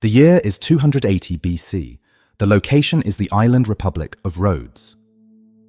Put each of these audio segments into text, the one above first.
The year is 280 BC. The location is the island republic of Rhodes.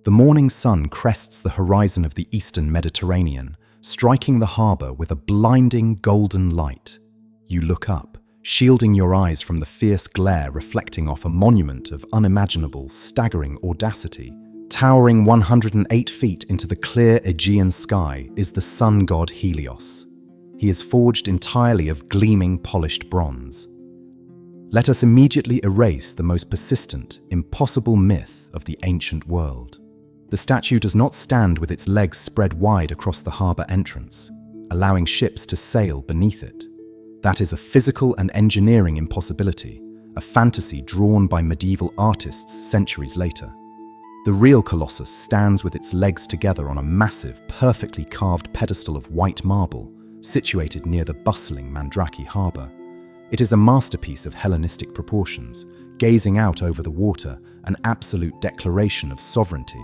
The morning sun crests the horizon of the eastern Mediterranean, striking the harbour with a blinding golden light. You look up, shielding your eyes from the fierce glare reflecting off a monument of unimaginable, staggering audacity. Towering 108 feet into the clear Aegean sky is the sun god Helios. He is forged entirely of gleaming, polished bronze. Let us immediately erase the most persistent, impossible myth of the ancient world. The statue does not stand with its legs spread wide across the harbour entrance, allowing ships to sail beneath it. That is a physical and engineering impossibility, a fantasy drawn by medieval artists centuries later. The real Colossus stands with its legs together on a massive, perfectly carved pedestal of white marble, situated near the bustling Mandraki harbour. It is a masterpiece of Hellenistic proportions, gazing out over the water, an absolute declaration of sovereignty.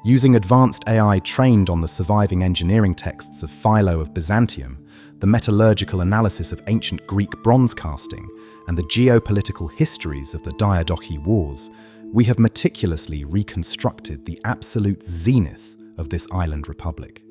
Using advanced AI trained on the surviving engineering texts of Philo of Byzantium, the metallurgical analysis of ancient Greek bronze casting, and the geopolitical histories of the Diadochi Wars, we have meticulously reconstructed the absolute zenith of this island republic.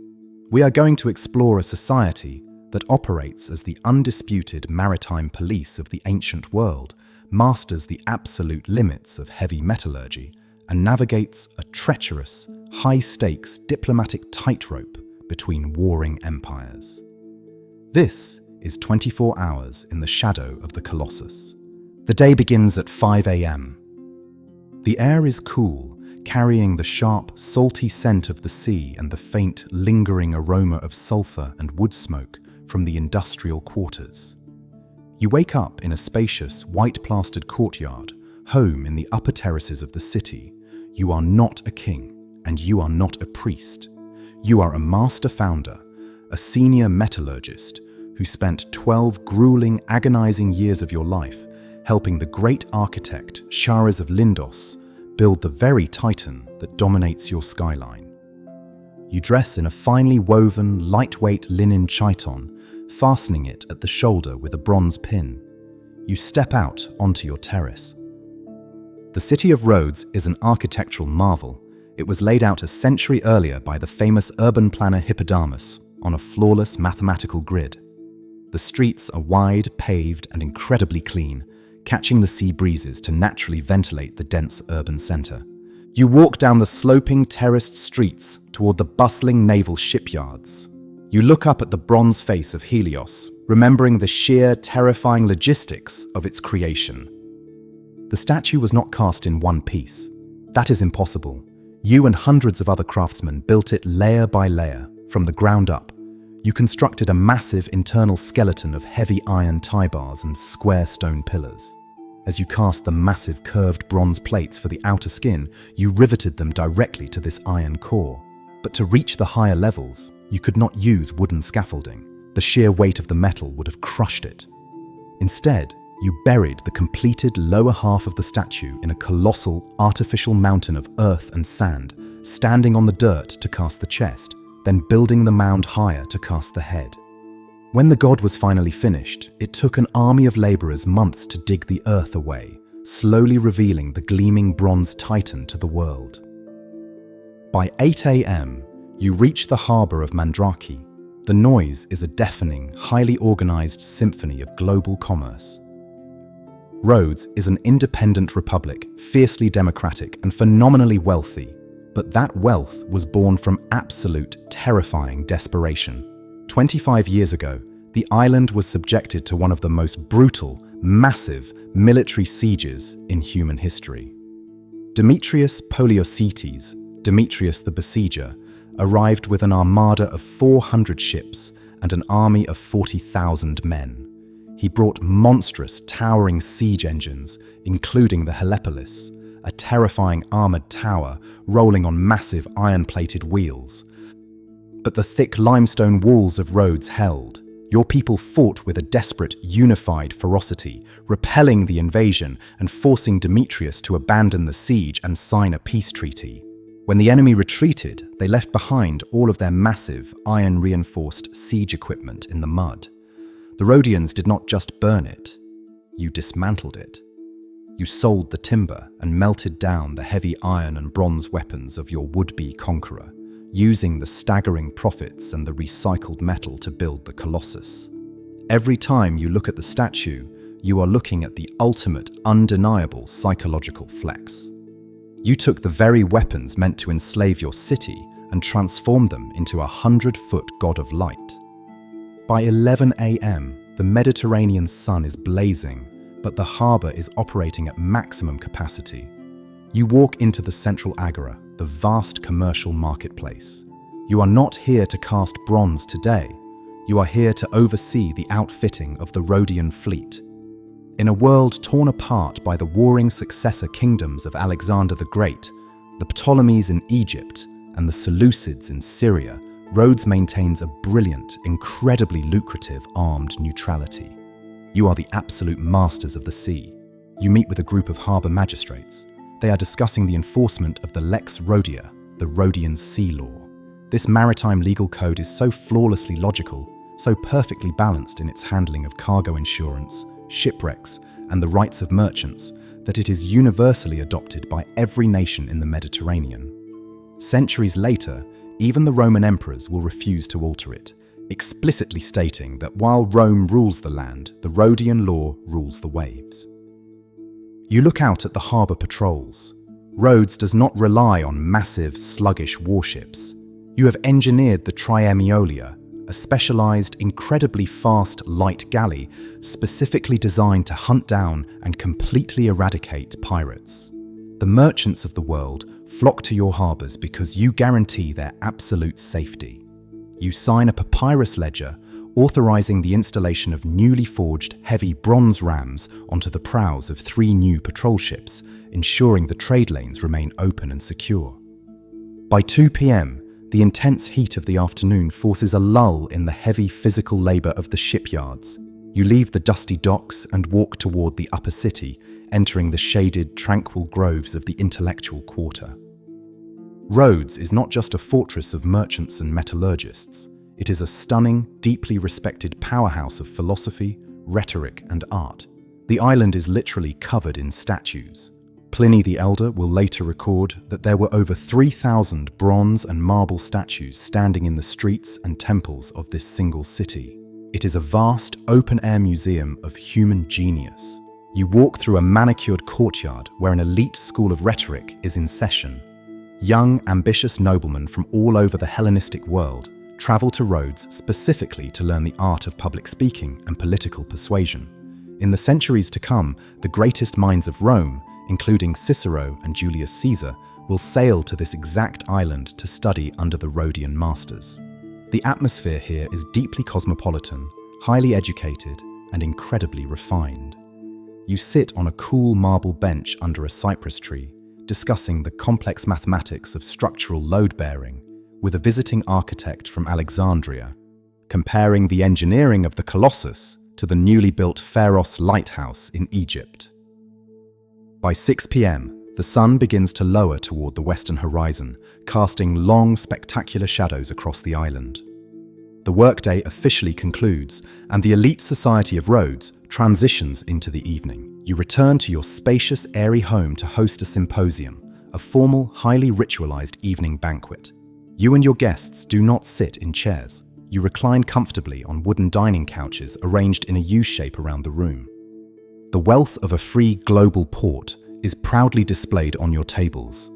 We are going to explore a society that operates as the undisputed maritime police of the ancient world, masters the absolute limits of heavy metallurgy, and navigates a treacherous, high-stakes diplomatic tightrope between warring empires. This is 24 hours in the shadow of the Colossus. The day begins at 5 a.m. The air is cool, carrying the sharp, salty scent of the sea and the faint, lingering aroma of sulfur and wood smoke from the industrial quarters. You wake up in a spacious, white-plastered courtyard, home in the upper terraces of the city. You are not a king, and you are not a priest. You are a master founder, a senior metallurgist who spent 12 grueling, agonizing years of your life helping the great architect Chares of Lindos build the very titan that dominates your skyline. You dress in a finely woven, lightweight linen chiton, fastening it at the shoulder with a bronze pin. You step out onto your terrace. The city of Rhodes is an architectural marvel. It was laid out a century earlier by the famous urban planner Hippodamian on a flawless mathematical grid. The streets are wide, paved, and incredibly clean, catching the sea breezes to naturally ventilate the dense urban centre. You walk down the sloping, terraced streets toward the bustling naval shipyards. You look up at the bronze face of Helios, remembering the sheer, terrifying logistics of its creation. The statue was not cast in one piece. That is impossible. You and hundreds of other craftsmen built it layer by layer, from the ground up. You constructed a massive internal skeleton of heavy iron tie bars and square stone pillars. As you cast the massive curved bronze plates for the outer skin, you riveted them directly to this iron core. But to reach the higher levels, you could not use wooden scaffolding. The sheer weight of the metal would have crushed it. Instead, you buried the completed lower half of the statue in a colossal, artificial mountain of earth and sand, standing on the dirt to cast the chest, then building the mound higher to cast the head. When the god was finally finished, it took an army of laborers months to dig the earth away, slowly revealing the gleaming bronze titan to the world. By 8 a.m., you reach the harbour of Mandraki. The noise is a deafening, highly organized symphony of global commerce. Rhodes is an independent republic, fiercely democratic and phenomenally wealthy. But that wealth was born from absolute, terrifying desperation. 25 years ago, the island was subjected to one of the most brutal, massive military sieges in human history. Demetrius Poliorcetes, Demetrius the Besieger, arrived with an armada of 400 ships and an army of 40,000 men. He brought monstrous, towering siege engines, including the Helepolis, a terrifying armoured tower rolling on massive iron-plated wheels. But the thick limestone walls of Rhodes held. Your people fought with a desperate, unified ferocity, repelling the invasion and forcing Demetrius to abandon the siege and sign a peace treaty. When the enemy retreated, they left behind all of their massive, iron-reinforced siege equipment in the mud. The Rhodians did not just burn it. you dismantled it. You sold the timber and melted down the heavy iron and bronze weapons of your would-be conqueror, using the staggering profits and the recycled metal to build the Colossus. Every time you look at the statue, you are looking at the ultimate, undeniable psychological flex. You took the very weapons meant to enslave your city and transformed them into a 100-foot god of light. By 11 a.m., the Mediterranean sun is blazing, but the harbour is operating at maximum capacity. You walk into the central Agora, the vast commercial marketplace. You are not here to cast bronze today. You are here to oversee the outfitting of the Rhodian fleet. In a world torn apart by the warring successor kingdoms of Alexander the Great, the Ptolemies in Egypt, and the Seleucids in Syria, Rhodes maintains a brilliant, incredibly lucrative armed neutrality. You are the absolute masters of the sea. You meet with a group of harbour magistrates. They are discussing the enforcement of the Lex Rhodia, the Rhodian sea law. This maritime legal code is so flawlessly logical, so perfectly balanced in its handling of cargo insurance, shipwrecks, and the rights of merchants, that it is universally adopted by every nation in the Mediterranean. Centuries later, even the Roman emperors will refuse to alter it, explicitly stating that while Rome rules the land, the Rhodian law rules the waves. You look out at the harbour patrols. Rhodes does not rely on massive, sluggish warships. You have engineered the Triemiolia, a specialised, incredibly fast light galley specifically designed to hunt down and completely eradicate pirates. The merchants of the world flock to your harbours because you guarantee their absolute safety. You sign a papyrus ledger authorising the installation of newly forged heavy bronze rams onto the prows of 3 new patrol ships, ensuring the trade lanes remain open and secure. By 2 p.m, the intense heat of the afternoon forces a lull in the heavy physical labour of the shipyards. You leave the dusty docks and walk toward the upper city, entering the shaded, tranquil groves of the intellectual quarter. Rhodes is not just a fortress of merchants and metallurgists. It is a stunning, deeply respected powerhouse of philosophy, rhetoric, and art. The island is literally covered in statues. Pliny the Elder will later record that there were over 3,000 bronze and marble statues standing in the streets and temples of this single city. It is a vast, open-air museum of human genius. You walk through a manicured courtyard where an elite school of rhetoric is in session. Young, ambitious noblemen from all over the Hellenistic world travel to Rhodes specifically to learn the art of public speaking and political persuasion. In the centuries to come, the greatest minds of Rome, including Cicero and Julius Caesar, will sail to this exact island to study under the Rhodian masters. The atmosphere here is deeply cosmopolitan, highly educated, and incredibly refined. You sit on a cool marble bench under a cypress tree, discussing the complex mathematics of structural load-bearing with a visiting architect from Alexandria, comparing the engineering of the Colossus to the newly built Pharos lighthouse in Egypt. By 6 p.m, the sun begins to lower toward the western horizon, casting long, spectacular shadows across the island. The workday officially concludes, and the elite society of Rhodes transitions into the evening. You return to your spacious, airy home to host a symposium, a formal, highly ritualized evening banquet. You and your guests do not sit in chairs. You recline comfortably on wooden dining couches arranged in a U-shape around the room. The wealth of a free global port is proudly displayed on your tables.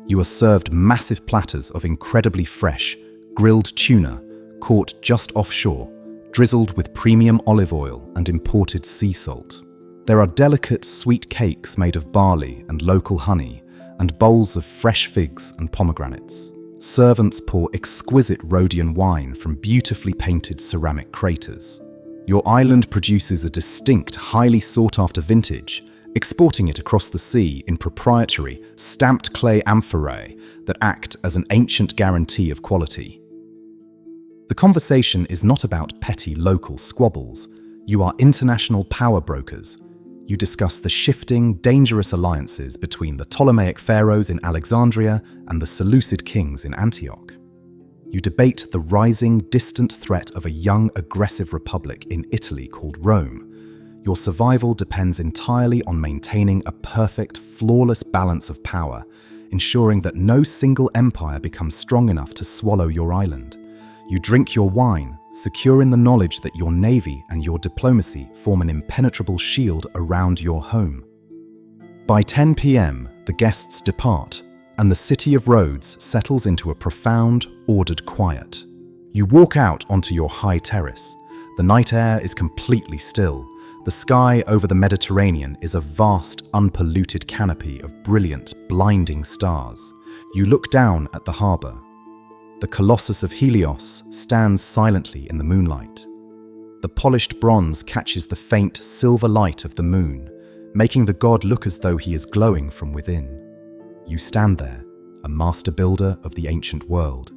You are served massive platters of incredibly fresh, grilled tuna, caught just offshore, drizzled with premium olive oil and imported sea salt. There are delicate, sweet cakes made of barley and local honey, and bowls of fresh figs and pomegranates. Servants pour exquisite Rhodian wine from beautifully painted ceramic craters. Your island produces a distinct, highly sought-after vintage, exporting it across the sea in proprietary, stamped clay amphorae that act as an ancient guarantee of quality. The conversation is not about petty local squabbles. You are international power brokers. You discuss the shifting, dangerous alliances between the Ptolemaic pharaohs in Alexandria and the Seleucid kings in Antioch. You debate the rising, distant threat of a young, aggressive republic in Italy called Rome. Your survival depends entirely on maintaining a perfect, flawless balance of power, ensuring that no single empire becomes strong enough to swallow your island. You drink your wine, secure in the knowledge that your navy and your diplomacy form an impenetrable shield around your home. By 10 p.m., the guests depart, and the city of Rhodes settles into a profound, ordered quiet. You walk out onto your high terrace. The night air is completely still. The sky over the Mediterranean is a vast, unpolluted canopy of brilliant, blinding stars. You look down at the harbour. The Colossus of Helios stands silently in the moonlight. The polished bronze catches the faint silver light of the moon, making the god look as though he is glowing from within. You stand there, a master builder of the ancient world.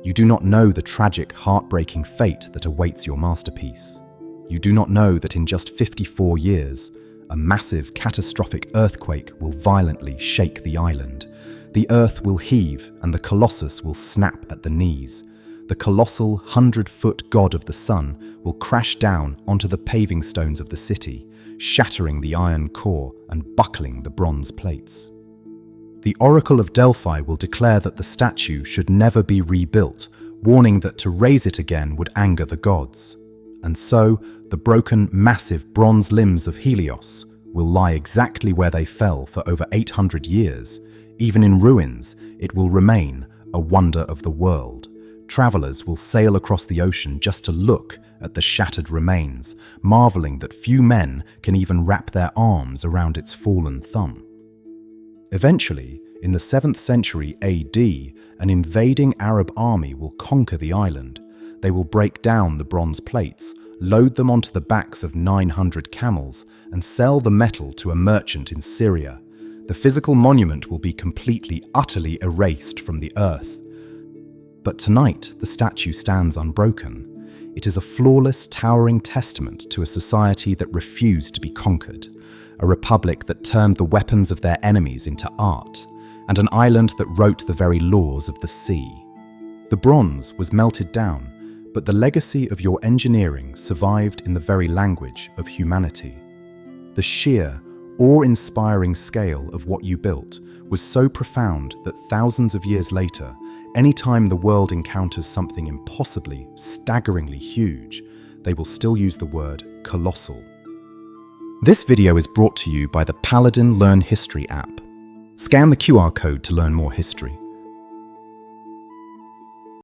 You do not know the tragic, heartbreaking fate that awaits your masterpiece. You do not know that in just 54 years, a massive, catastrophic earthquake will violently shake the island. The earth will heave and the Colossus will snap at the knees. The colossal 100-foot god of the sun will crash down onto the paving stones of the city, shattering the iron core and buckling the bronze plates. The Oracle of Delphi will declare that the statue should never be rebuilt, warning that to raise it again would anger the gods. And so, the broken, massive bronze limbs of Helios will lie exactly where they fell for over 800 years. Even in ruins, it will remain a wonder of the world. Travelers will sail across the ocean just to look at the shattered remains, marveling that few men can even wrap their arms around its fallen thumb. Eventually, in the 7th century AD, an invading Arab army will conquer the island. They will break down the bronze plates, load them onto the backs of 900 camels, and sell the metal to a merchant in Syria. The physical monument will be completely, utterly erased from the earth. But tonight, the statue stands unbroken. It is a flawless, towering testament to a society that refused to be conquered, a republic that turned the weapons of their enemies into art, and an island that wrote the very laws of the sea. The bronze was melted down, but the legacy of your engineering survived in the very language of humanity. The sheer, awe-inspiring scale of what you built was so profound that thousands of years later, any time the world encounters something impossibly, staggeringly huge, they will still use the word colossal. This video is brought to you by the Paladin Learn History app. Scan the QR code to learn more history.